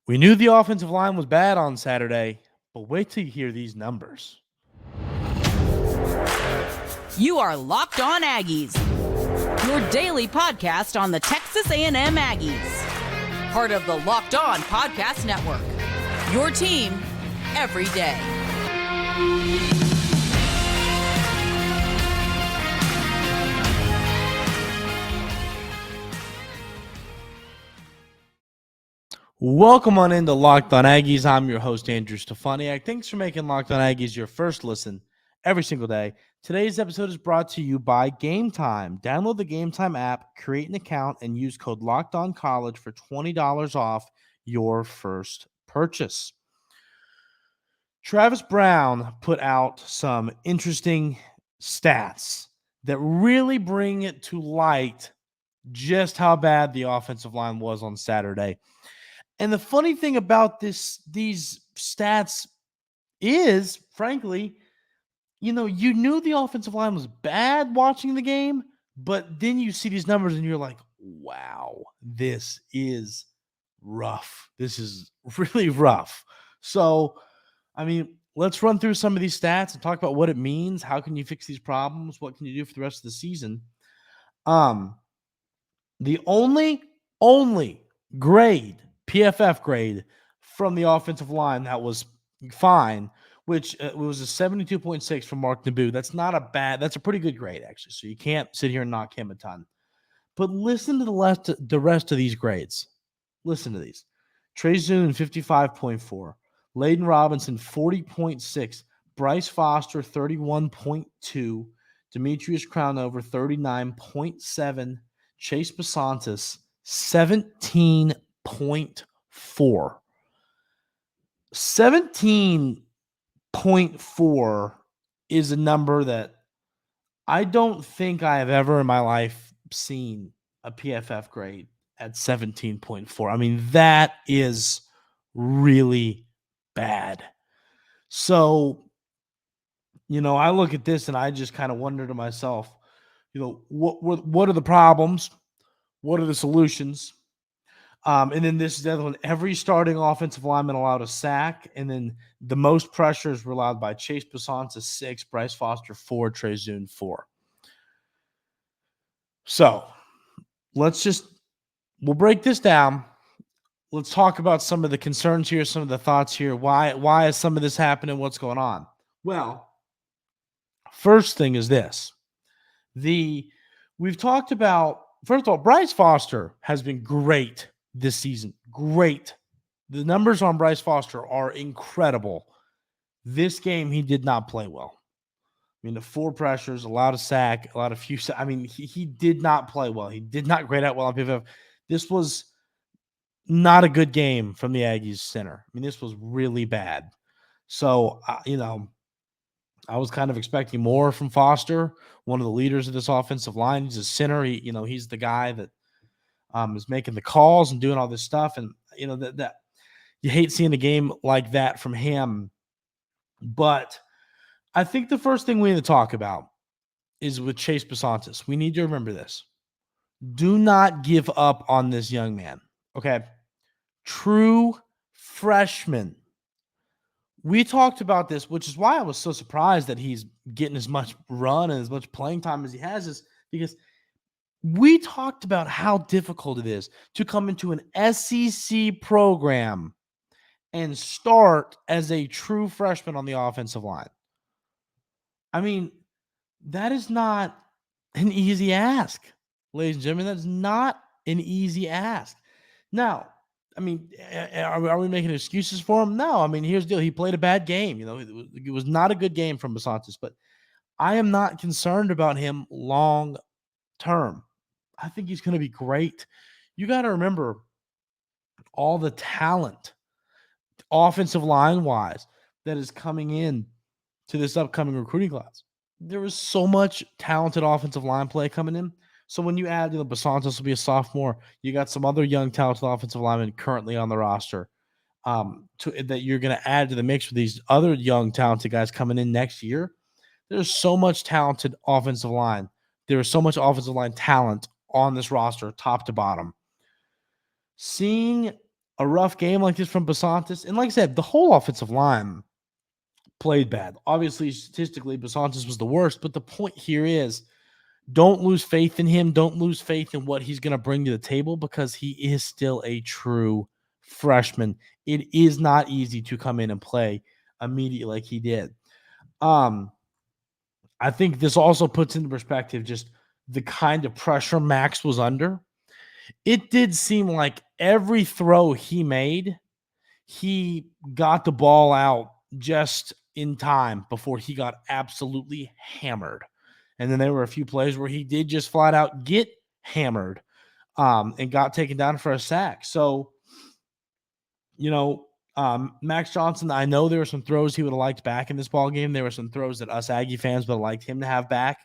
We knew the offensive line was bad on Saturday, but wait till you hear these numbers. You are Locked On Aggies, your daily podcast on the Texas A&M Aggies. Part of the Locked On Podcast Network, your team every day. Welcome on into Locked On Aggies. I'm your host, Andrew Stefaniak. Thanks for making Locked On Aggies your first listen every single day. Today's episode is brought to you by Game Time. Download the Game Time app, create an account, and use code LOCKEDONCollege for $20 off your first purchase. Travis Brown put out some interesting stats that really bring it to light just how bad the offensive line was on Saturday. And the funny thing about these stats is, frankly, you knew the offensive line was bad watching the game, but then you see these numbers and you're like, wow, this is rough. This is really rough. So, let's run through some of these stats and talk about what it means. How can you fix these problems? What can you do for the rest of the season? The only PFF grade from the offensive line that was fine, which was a 72.6 from Mark Naboo. That's a pretty good grade, actually. So you can't sit here and knock him a ton. But listen to the rest of these grades. Listen to these. Trey Zune, 55.4. Layden Robinson, 40.6. Bryce Foster, 31.2. Demetrius Crownover, 39.7. Chase Basantis, 17.4. 17.4 is a number that I don't think I have ever in my life seen a PFF grade at 17.4. That is really bad. So, I look at this and I just kind of wonder to myself, what are the problems? What are the solutions? And then this is the other one. Every starting offensive lineman allowed a sack, and then the most pressures were allowed by Chase Basantis, 6, Bryce Foster, 4, Trey Zune, 4. So we'll break this down. Let's talk about some of the concerns here, some of the thoughts here. Why is some of this happening? What's going on? Well, first thing is this. We've talked about, first of all, Bryce Foster has been great this season. Great. The numbers on Bryce Foster are incredible. This game, he did not play well. The 4 pressures, a lot of sack, a lot of few. He did not play well. He did not grade out well on PFF. This was not a good game from the Aggies center. This was really bad. So, I was kind of expecting more from Foster, one of the leaders of this offensive line. He's a center. He's the guy that is making the calls and doing all this stuff. And, that you hate seeing a game like that from him. But I think the first thing we need to talk about is with Chase Basantis. We need to remember this. Do not give up on this young man. Okay? True freshman. We talked about this, which is why I was so surprised that he's getting as much run and as much playing time as he has, is because we talked about how difficult it is to come into an SEC program and start as a true freshman on the offensive line. That is not an easy ask, ladies and gentlemen. That's not an easy ask. Now, are we making excuses for him? No. Here's the deal. He played a bad game. It was not a good game from Basantis, but I am not concerned about him long term. I think he's going to be great. You got to remember all the talent, offensive line wise, that is coming in to this upcoming recruiting class. There is so much talented offensive line play coming in. So when you add, Basantis will be a sophomore. You got some other young talented offensive linemen currently on the roster that you're going to add to the mix with these other young talented guys coming in next year. There's so much talented offensive line. There is so much offensive line talent on this roster, top to bottom. Seeing a rough game like this from Basantis, and like I said, the whole offensive line played bad. Obviously, statistically, Basantis was the worst, but the point here is don't lose faith in him. Don't lose faith in what he's going to bring to the table because he is still a true freshman. It is not easy to come in and play immediately like he did. I think this also puts into perspective just the kind of pressure Max was under. It did seem like every throw he made, he got the ball out just in time before he got absolutely hammered. And then there were a few plays where he did just flat out get hammered and got taken down for a sack. So, Max Johnson, I know there were some throws he would have liked back in this ball game. There were some throws that us Aggie fans would have liked him to have back.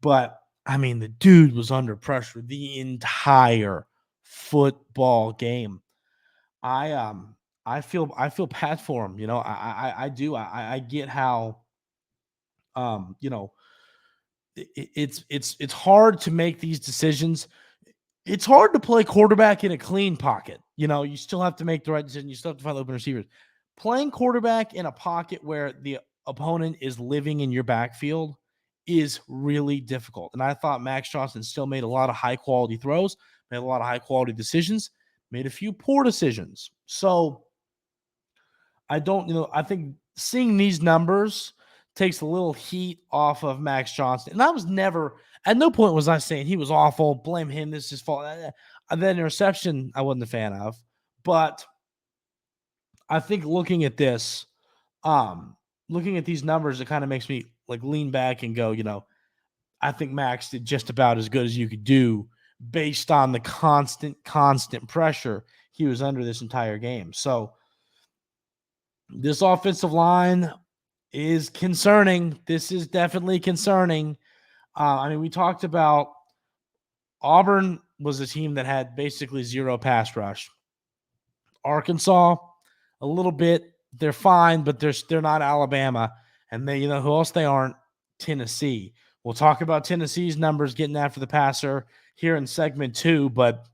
But, I mean, the dude was under pressure the entire football game. I feel bad for him. I do. I get how, it's hard to make these decisions. It's hard to play quarterback in a clean pocket. You still have to make the right decision. You still have to find open receivers. Playing quarterback in a pocket where the opponent is living in your backfield is really difficult. And I thought Max Johnson still made a lot of high-quality throws, made a lot of high-quality decisions, made a few poor decisions. So I think seeing these numbers takes a little heat off of Max Johnson. And I was never, at no point was I saying he was awful, blame him, this is his fault. That interception I wasn't a fan of. But I think looking at this, looking at these numbers, it kind of makes me like lean back and go, I think Max did just about as good as you could do based on the constant pressure he was under this entire game. So this offensive line is concerning. This is definitely concerning. We talked about Auburn was a team that had basically zero pass rush. Arkansas, a little bit. They're fine, but they're not Alabama. And they, who else they aren't? Tennessee. We'll talk about Tennessee's numbers getting after the passer here in segment 2, but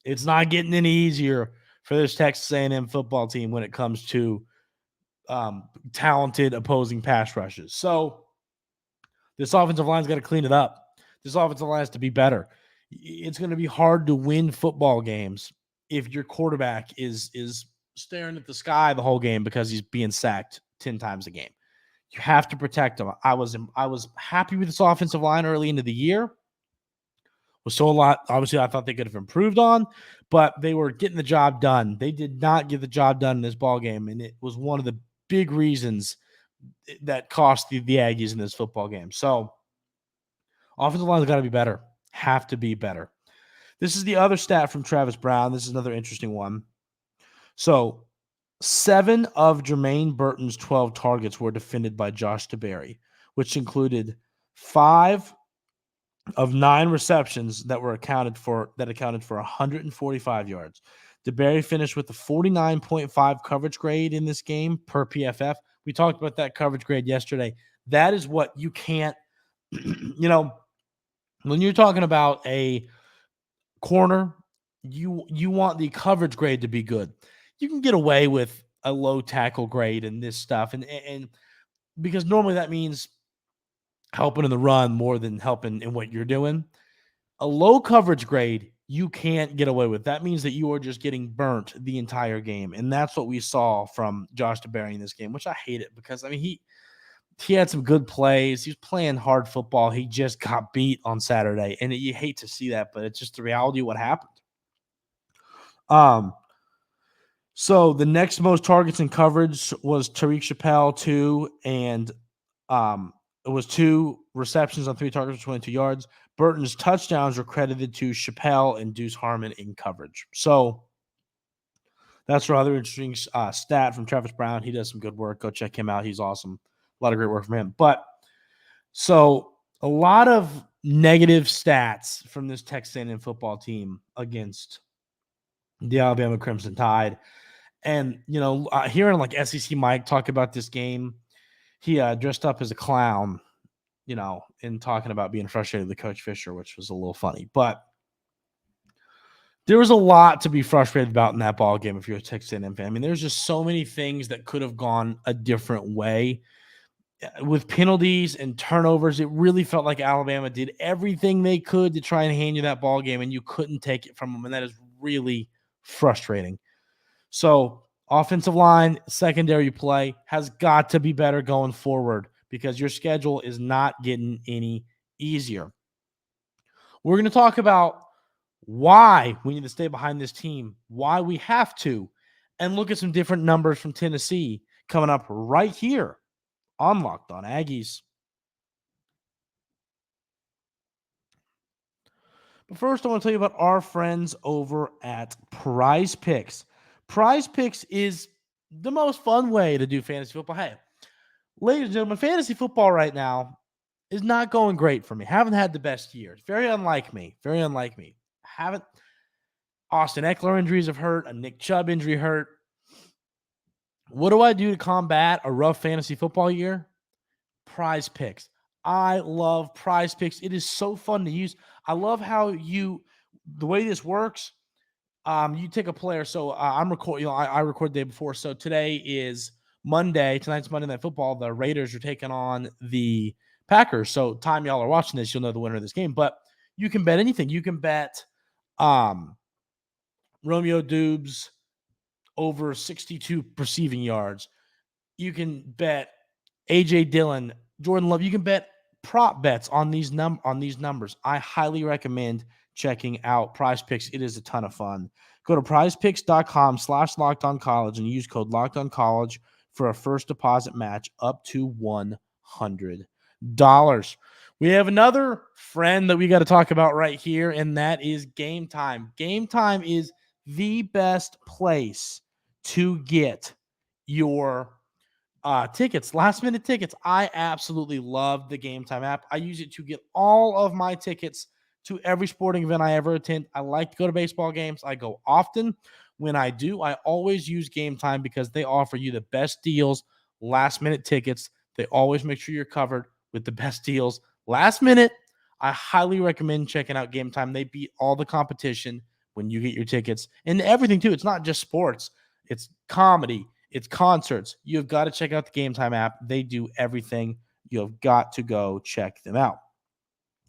it's not getting any easier for this Texas A&M football team when it comes to talented opposing pass rushes. So this offensive line's got to clean it up. This offensive line has to be better. It's going to be hard to win football games if your quarterback is staring at the sky the whole game because he's being sacked 10 times a game. You have to protect him. I was happy with this offensive line early into the year. Was so a lot. Obviously, I thought they could have improved on, but they were getting the job done. They did not get the job done in this ball game, and it was one of the big reasons that cost the Aggies in this football game. So, offensive line's got to be better. Have to be better. This is the other stat from Travis Brown. This is another interesting one. So, 7 of Jermaine Burton's 12 targets were defended by Josh DeBerry, which included 5 of 9 receptions that accounted for 145 yards. DeBerry finished with a 49.5 coverage grade in this game per PFF. We talked about that coverage grade yesterday. That is what you can't, when you're talking about a corner, you want the coverage grade to be good. You can get away with a low tackle grade and this stuff, and because normally that means helping in the run more than helping in what you're doing. A low coverage grade, you can't get away with. That means that you are just getting burnt the entire game, and that's what we saw from Josh DeBerry in this game, which I hate it because, he had some good plays. He was playing hard football. He just got beat on Saturday, and you hate to see that, but it's just the reality of what happened. So the next most targets in coverage was Tariq Chappelle, 2, and it was 2 receptions on 3 targets for 22 yards. Burton's touchdowns were credited to Chappelle and Deuce Harmon in coverage. So that's another interesting stat from Travis Brown. He does some good work. Go check him out. He's awesome. A lot of great work from him. But so a lot of negative stats from this Texas A&M football team against the Alabama Crimson Tide. And, hearing like SEC Mike talk about this game, he dressed up as a clown, and talking about being frustrated with Coach Fisher, which was a little funny. But There was a lot to be frustrated about in that ball game if you're a Texas A&M fan. I mean, there's just so many things that could have gone a different way. With penalties and turnovers, it really felt like Alabama did everything they could to try and hand you that ball game, and you couldn't take it from them, and that is really frustrating. So offensive line, secondary play has got to be better going forward because your schedule is not getting any easier. We're going to talk about why we need to stay behind this team, why we have to, and look at some different numbers from Tennessee coming up right here on Locked On Aggies. But first, I want to tell you about our friends over at Prize Picks. Prize Picks is the most fun way to do fantasy football. Hey, ladies and gentlemen, fantasy football right now is not going great for me. Haven't had the best years. Very unlike me. Very unlike me. Haven't. Austin Eckler injuries have hurt. A Nick Chubb injury hurt. What do I do to combat a rough fantasy football year? Prize Picks. I love Prize Picks. It is so fun to use. I love how the way this works. You take a player. So I'm recording. I record the day before. So today is Monday. Tonight's Monday Night Football. The Raiders are taking on the Packers. So time y'all are watching this, you'll know the winner of this game. But you can bet anything. You can bet Romeo Dubes over 62 receiving yards. You can bet AJ Dillon, Jordan Love. You can bet prop bets on these numbers. I highly recommend checking out Prize Picks. It is a ton of fun. Go to prizepicks.com/lockedoncollege and use code lockedoncollege for a first deposit match up to $100. We have another friend that we got to talk about right here, and that is Game Time. Game Time is the best place to get your tickets, last minute tickets. I absolutely love the Game Time app. I use it to get all of my tickets to every sporting event I ever attend. I like to go to baseball games. I go often. When I do, I always use Game Time because they offer you the best deals, last minute tickets. They always make sure you're covered with the best deals last minute. I highly recommend checking out Game Time. They beat all the competition when you get your tickets and everything too. It's not just sports. It's comedy. It's concerts. You've got to check out the Game Time app. They do everything. You have got to go check them out.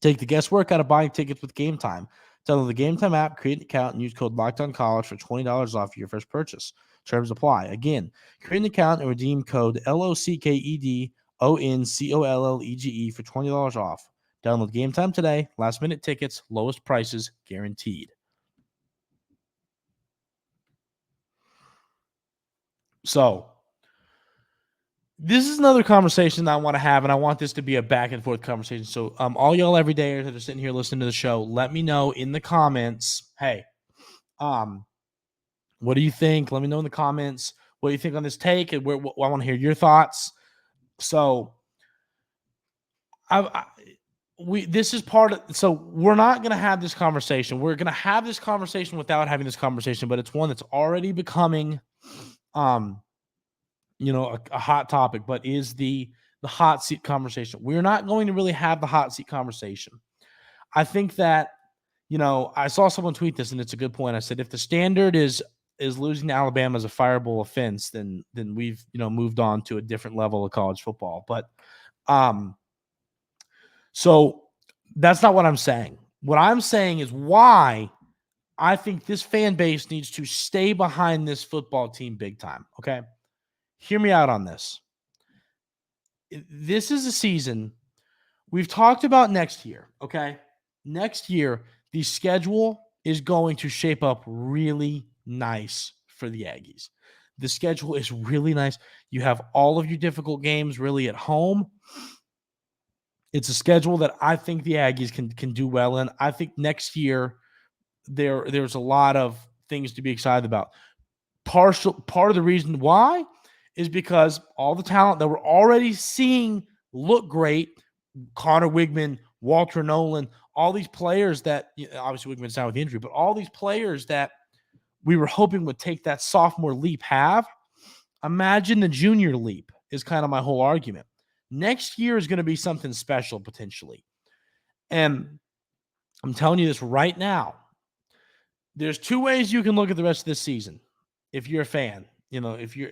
Take the guesswork out of buying tickets with Game Time. Download the Game Time app, create an account, and use code LOCKEDONCollege for $20 off your first purchase. Terms apply. Again, create an account and redeem code LOCKEDONCOLLEGE for $20 off. Download Game Time today. Last minute tickets, lowest prices guaranteed. So, this is another conversation that I want to have, and I want this to be a back and forth conversation. So, all y'all everydayers that are sitting here listening to the show, let me know in the comments. Hey, what do you think? Let me know in the comments what you think on this take, and I want to hear your thoughts. So, this is part of. So, we're not going to have this conversation. We're going to have this conversation without having this conversation, but it's one that's already becoming a hot topic, but is the hot seat conversation. We're not going to really have the hot seat conversation. I think that, I saw someone tweet this, and it's a good point. I said, if the standard is losing to Alabama as a fireable offense, then we've, moved on to a different level of college football. But, so that's not what I'm saying. What I'm saying is why I think this fan base needs to stay behind this football team big time. Okay. Hear me out on this. This is a season we've talked about next year. Okay. Next year, the schedule is going to shape up really nice for the Aggies. The schedule is really nice. You have all of your difficult games really at home. It's a schedule that I think the Aggies can do well in. I think next year there's a lot of things to be excited about. Part of the reason why is because all the talent that we're already seeing look great, Connor Wigman, Walter Nolan, all these players that, obviously Wigman's down with injury, but all these players that we were hoping would take that sophomore leap have. Imagine the junior leap is kind of my whole argument. Next year is going to be something special potentially. And I'm telling you this right now. there's two ways you can look at the rest of this season. If you're a fan, if you're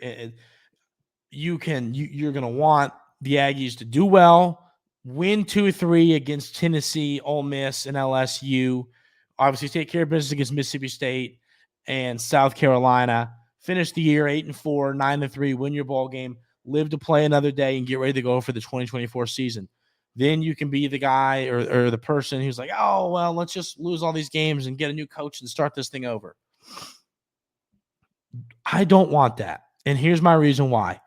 going to want the Aggies to do well, win 2-3 against Tennessee, Ole Miss, and LSU. Obviously, take care of business against Mississippi State and South Carolina. Finish the year 8-4, 9-3, win your ball game, live to play another day, and get ready to go for the 2024 season. Then you can be the guy or the person who's like, oh, well, let's just lose all these games and get a new coach and start this thing over. I don't want that. And here's my reason why.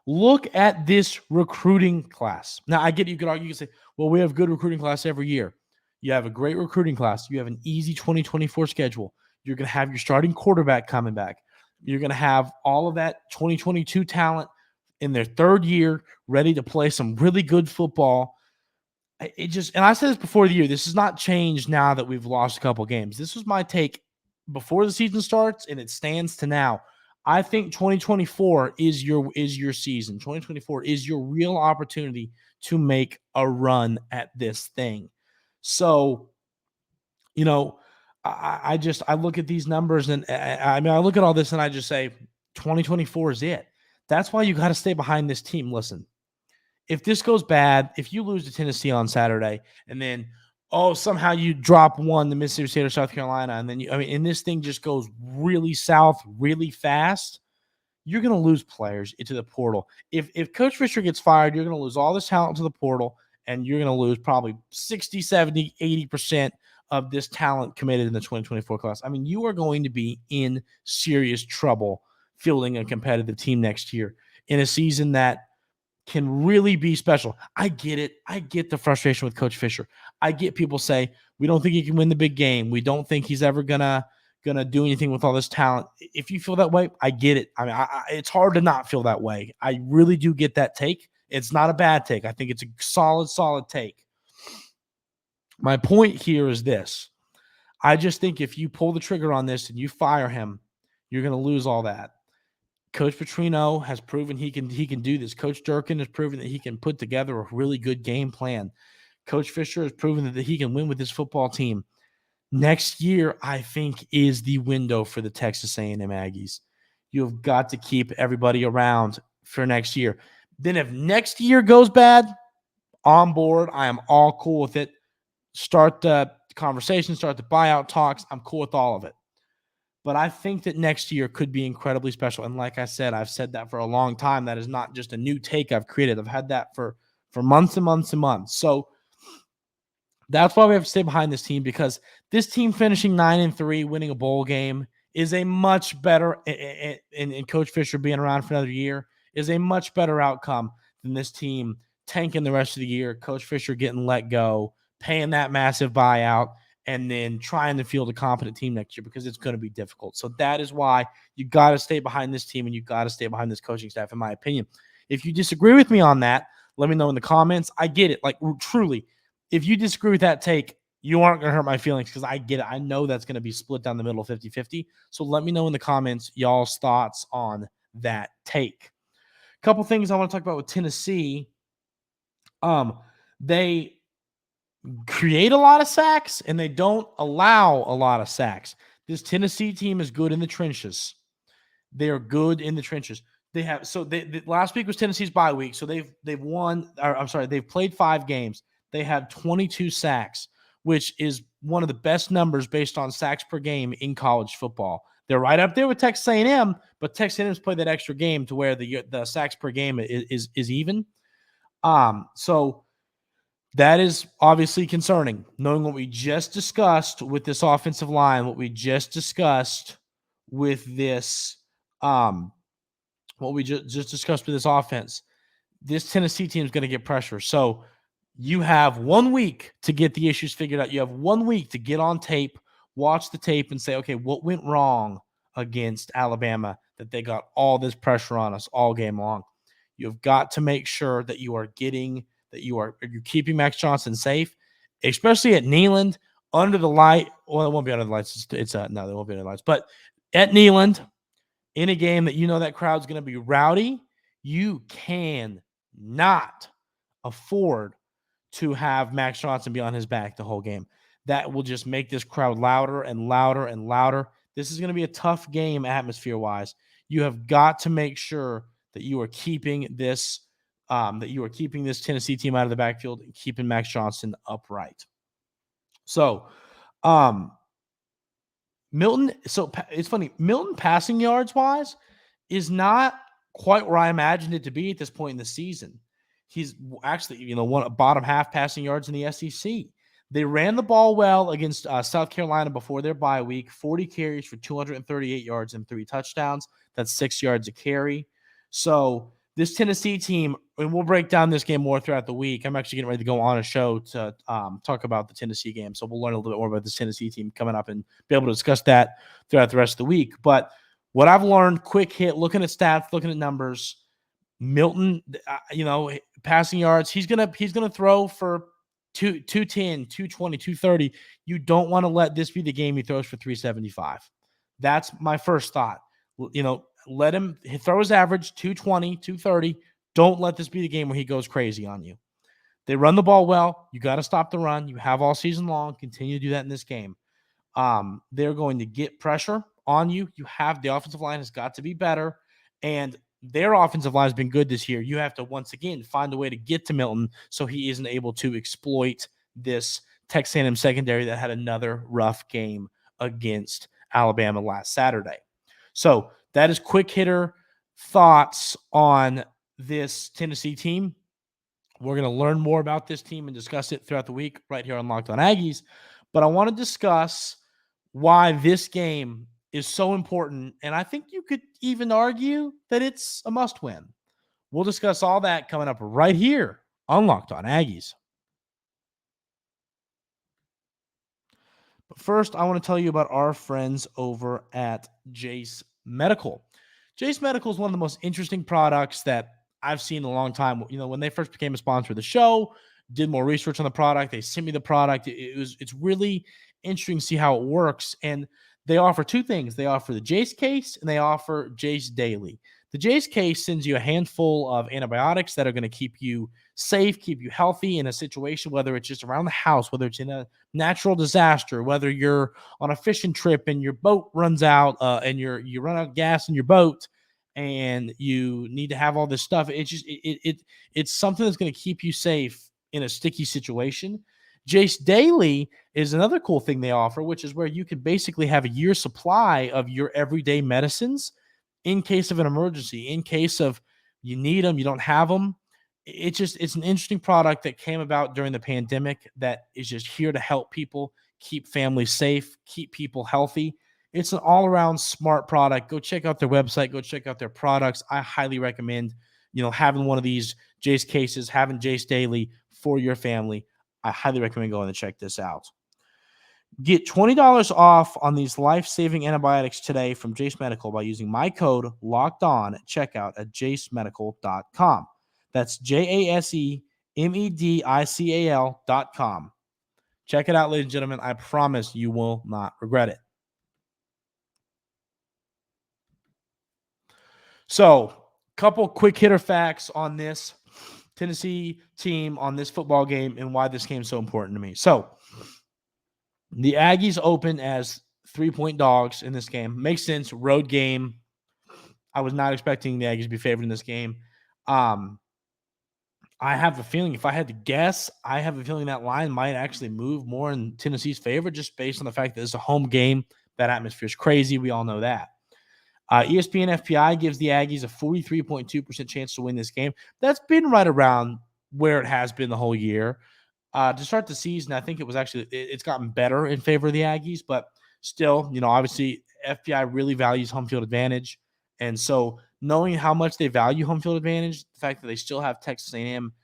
Look at this recruiting class. Now, I get you could argue, you could say, well, we have good recruiting class every year. You have a great recruiting class. You have an easy 2024 schedule. You're going to have your starting quarterback coming back. You're going to have all of that 2022 talent in their third year ready to play some really good football. And I said this before the year, this has not changed now that we've lost a couple games. This was my take before the season starts, and it stands to now. I think 2024 is your season. 2024 is your real opportunity to make a run at this thing. So, I look at these numbers, and I look at all this and I just say 2024 is it. That's why you got to stay behind this team. Listen, if this goes bad, if you lose to Tennessee on Saturday and then, somehow you drop one to Mississippi State or South Carolina, and then and this thing just goes really south really fast, you're going to lose players into the portal. If Coach Fisher gets fired, you're going to lose all this talent to the portal, and you're going to lose probably 60, 70, 80% of this talent committed in the 2024 class. You are going to be in serious trouble fielding a competitive team next year in a season that can really be special. I get it. I get the frustration with Coach Fisher. I get people say, we don't think he can win the big game. We don't think he's ever gonna do anything with all this talent. If you feel that way, I get it. It's hard to not feel that way. I really do get that take. It's not a bad take. I think it's a solid take. My point here is this. I just think if you pull the trigger on this and you fire him, you're going to lose all that. Coach Petrino has proven he can do this. Coach Durkin has proven that he can put together a really good game plan. Coach Fisher has proven that he can win with his football team. Next year, I think, is the window for the Texas A&M Aggies. You've got to keep everybody around for next year. Then if next year goes bad, on board, I am all cool with it. Start the conversation, start the buyout talks. I'm cool with all of it. But I think that next year could be incredibly special. And like I said, I've said that for a long time. That is not just a new take I've created. I've had that for months and months and months. So that's why we have to stay behind this team, because this team finishing 9-3, winning a bowl game is a much better, and Coach Fisher being around for another year is a much better outcome than this team tanking the rest of the year, Coach Fisher getting let go, paying that massive buyout, and then trying to field a competent team next year, because it's going to be difficult. So that is why you got to stay behind this team and you got to stay behind this coaching staff, in my opinion. If you disagree with me on that, let me know in the comments. I get it. Like, truly, if you disagree with that take, you aren't going to hurt my feelings, because I get it. I know that's going to be split down the middle 50-50. So let me know in the comments y'all's thoughts on that take. A couple things I want to talk about with Tennessee. They create a lot of sacks and they don't allow a lot of sacks. This Tennessee team is good in the trenches. They are good in the trenches. They have last week was Tennessee's bye week, so they've played 5 games. They have 22 sacks, which is one of the best numbers based on sacks per game in college football. They're right up there with Texas A&M, but Texas A&M's played that extra game to where the sacks per game is even. So that is obviously concerning, knowing what we just discussed with this offensive line, what we just discussed with this, what we just discussed with this offense. This Tennessee team is going to get pressure. So you have 1 week to get the issues figured out. You have 1 week to get on tape, watch the tape, and say, okay, what went wrong against Alabama that they got all this pressure on us all game long? You've got to make sure that you're keeping Max Johnson safe, especially at Neyland under the light. Well, it won't be under the lights. No, there won't be under the lights. But at Neyland, in a game that you know that crowd's going to be rowdy, you can not afford to have Max Johnson be on his back the whole game. that will just make this crowd louder and louder and louder. This is going to be a tough game atmosphere-wise. You have got to make sure that you are keeping this Tennessee team out of the backfield and keeping Max Johnson upright. So, Milton, so it's funny, Milton passing yards wise is not quite where I imagined it to be at this point in the season. He's actually, bottom half passing yards in the SEC. They ran the ball well against South Carolina before their bye week, 40 carries for 238 yards and 3 touchdowns. That's 6 yards a carry. So this Tennessee team, and we'll break down this game more throughout the week. I'm actually getting ready to go on a show to talk about the Tennessee game. So we'll learn a little bit more about this Tennessee team coming up and be able to discuss that throughout the rest of the week. But what I've learned, quick hit, looking at stats, looking at numbers, Milton, passing yards, he's gonna throw for 210, 220, 230. You don't want to let this be the game he throws for 375. That's my first thought. Let him throw his average 220, 230. Don't let this be the game where he goes crazy on you. They run the ball well. You got to stop the run. You have all season long. Continue to do that in this game. They're going to get pressure on you. The offensive line has got to be better, and their offensive line has been good this year. You have to, once again, find a way to get to Milton so he isn't able to exploit this Texas A&M secondary that had another rough game against Alabama last Saturday. So that is quick hitter thoughts on this Tennessee team. We're going to learn more about this team and discuss it throughout the week right here on Locked On Aggies. But I want to discuss why this game is so important, and I think you could even argue that it's a must-win. We'll discuss all that coming up right here on Locked On Aggies. But first, I want to tell you about our friends over at Jace Medical. Jace Medical is one of the most interesting products that I've seen in a long time. When they first became a sponsor of the show, did more research on the product. They sent me the product. It's really interesting to see how it works. And they offer two things. They offer the Jace case and they offer Jace Daily. The Jace case sends you a handful of antibiotics that are going to keep you safe, keep you healthy in a situation, whether it's just around the house, whether it's in a natural disaster, whether you're on a fishing trip and your boat runs out and you run out of gas in your boat and you need to have all this stuff. It's something that's going to keep you safe in a sticky situation. Jace Daily is another cool thing they offer, which is where you can basically have a year's supply of your everyday medicines in case of an emergency, in case of you need them, you don't have them. It's an interesting product that came about during the pandemic that is just here to help people keep families safe, keep people healthy. It's an all-around smart product. Go check out their website. Go check out their products. I highly recommend, having one of these Jace cases, having Jace Daily for your family. I highly recommend going and check this out. Get $20 off on these life-saving antibiotics today from Jace Medical by using my code LOCKEDON at checkout at jacemedical.com. That's JASEMEDICAL.com. Check it out, ladies and gentlemen. I promise you will not regret it. So, couple quick hitter facts on this Tennessee team, on this football game, and why this game is so important to me. So, the Aggies open as 3-point dogs in this game. Makes sense. Road game. I was not expecting the Aggies to be favored in this game. I have a feeling, if I had to guess, that line might actually move more in Tennessee's favor just based on the fact that it's a home game. That atmosphere is crazy. We all know that. ESPN FPI gives the Aggies a 43.2% chance to win this game. That's been right around where it has been the whole year. To start the season, I think it's gotten better in favor of the Aggies, but still, obviously FPI really values home field advantage. And so knowing how much they value home field advantage, the fact that they still have Texas A&M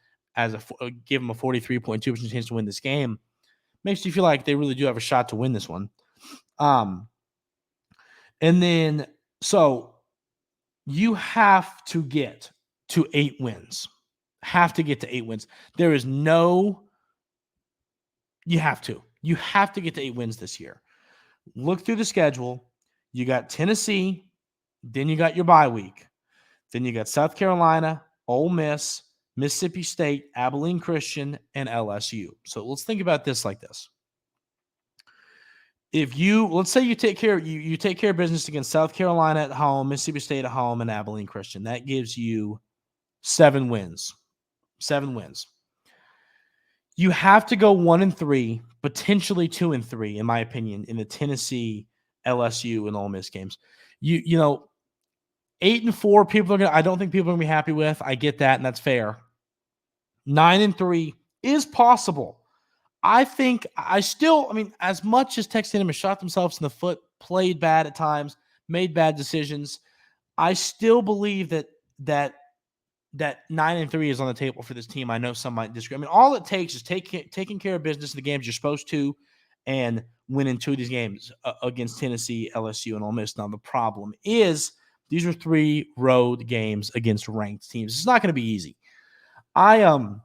give them a 43.2% chance to win this game makes you feel like they really do have a shot to win this one. And then, so you have to get to 8 wins. There is no... You have to get to 8 wins this year. Look through the schedule. You got Tennessee, then you got your bye week. Then you got South Carolina, Ole Miss, Mississippi State, Abilene Christian, and LSU. So let's think about this like this. let's say you take care of business against South Carolina at home, Mississippi State at home, and Abilene Christian, that gives you 7 wins. 7 wins. You have to go 1-3, potentially 2-3, in my opinion, in the Tennessee, LSU, and Ole Miss games. 8-4, I don't think people are gonna be happy with. I get that, and that's fair. 9-3 is possible. As much as Texas A&M has shot themselves in the foot, played bad at times, made bad decisions, I still believe that 9-3 is on the table for this team. I know some might disagree. I mean, all it takes is taking care of business in the games you're supposed to and winning 2 of these games against Tennessee, LSU, and Ole Miss. Now, the problem is these are 3 road games against ranked teams. It's not going to be easy. I'm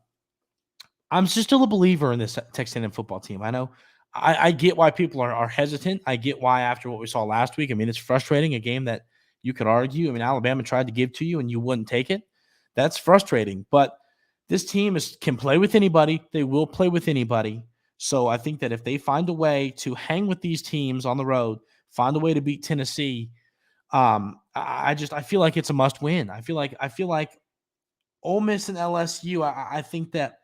just still a believer in this Texas A&M football team. I know I get why people are hesitant. I get why after what we saw last week. I mean, it's frustrating, a game that you could argue. I mean, Alabama tried to give to you and you wouldn't take it. That's frustrating. But this team can play with anybody. They will play with anybody. So I think that if they find a way to hang with these teams on the road, find a way to beat Tennessee, I feel like it's a must win. I feel like Ole Miss and LSU, I think that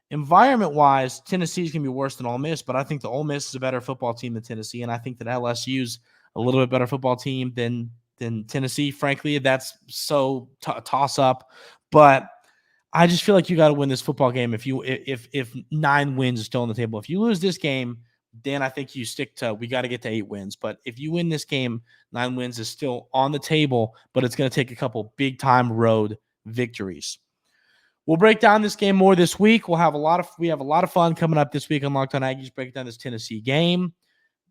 environment-wise, Tennessee is going to be worse than Ole Miss, but I think the Ole Miss is a better football team than Tennessee, and I think that LSU's a little bit better football team than Tennessee. Frankly, that's so toss-up, but I just feel like you got to win this football game if 9 wins is still on the table. If you lose this game, then I think you stick to we got to get to 8 wins. But if you win this game, 9 wins is still on the table, but it's going to take a couple big-time road victories. We'll break down this game more this week. We have a lot of fun coming up this week on Locked On Aggies, breaking down this Tennessee game.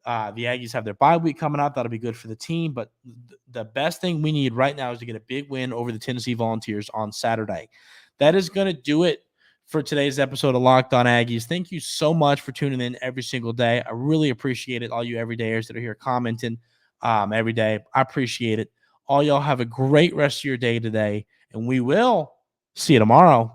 The Aggies have their bye week coming up. That'll be good for the team. But the best thing we need right now is to get a big win over the Tennessee Volunteers on Saturday. That is going to do it for today's episode of Locked On Aggies. Thank you so much for tuning in every single day. I really appreciate it. All you everydayers that are here commenting every day, I appreciate it. All y'all have a great rest of your day today, and we will see you tomorrow.